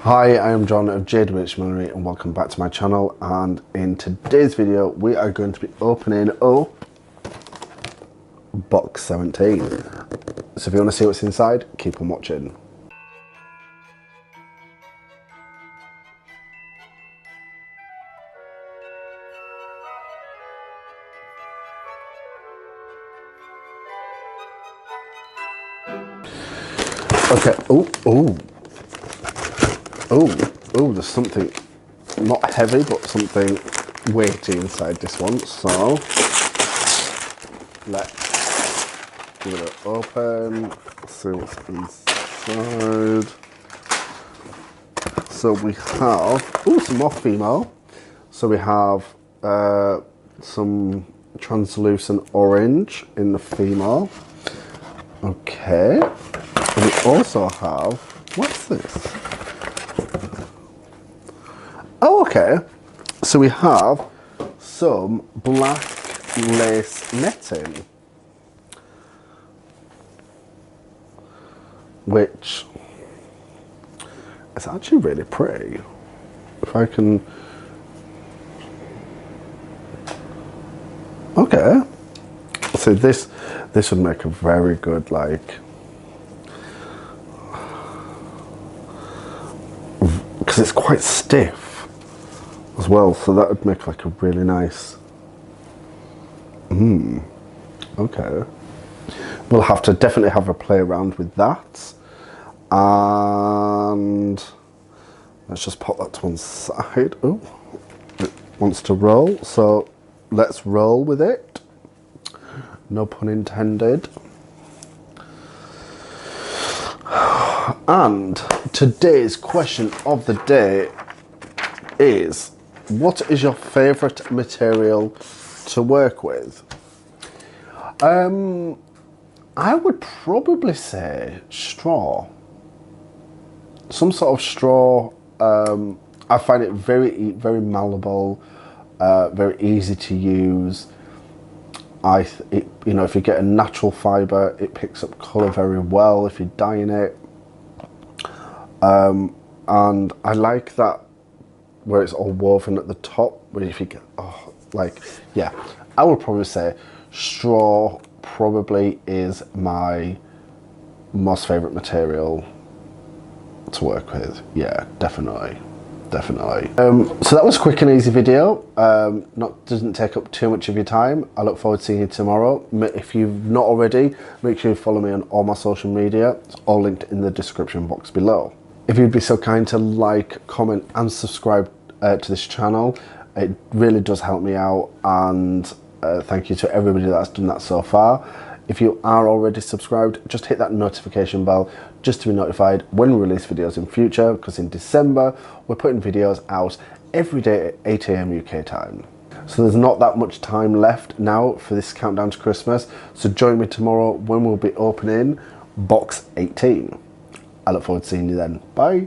Hi, I am John of JWH Millinery and welcome back to my channel, and in today's video we are going to be opening up box 17. So if you want to see what's inside, keep on watching. Okay, there's something not heavy but something weighty inside this one, so let's give it an open, see what's inside. So we have some more Fimo. So we have some translucent orange in the Fimo. Okay. And we also have, what's this? Oh, okay. So we have some black lace netting, which is actually really pretty. If I can, okay. So this would make a very good, like, because it's quite stiff as well, so that would make like a really nice, okay. We'll have to definitely have a play around with that. And let's just pop that to one side. Oh, it wants to roll, so let's roll with it. No pun intended. And today's question of the day is, what is your favourite material to work with? I would probably say straw. Some sort of straw. I find it very malleable, very easy to use. You know, if you get a natural fibre, it picks up colour very well if you're dyeing it. And I like that where it's all woven at the top, where if you get, yeah, I would probably say straw probably is my most favourite material to work with. Yeah, definitely. So that was a quick and easy video. Doesn't take up too much of your time. I look forward to seeing you tomorrow. If you've not already, make sure you follow me on all my social media. It's all linked in the description box below. If you'd be so kind to like, comment and subscribe to this channel, it really does help me out, and thank you to everybody that's done that so far. If you are already subscribed, just hit that notification bell just to be notified when we release videos in future, because in December we're putting videos out every day at 8 AM UK time. So there's not that much time left now for this countdown to Christmas, so join me tomorrow when we'll be opening box 18. I look forward to seeing you then. Bye.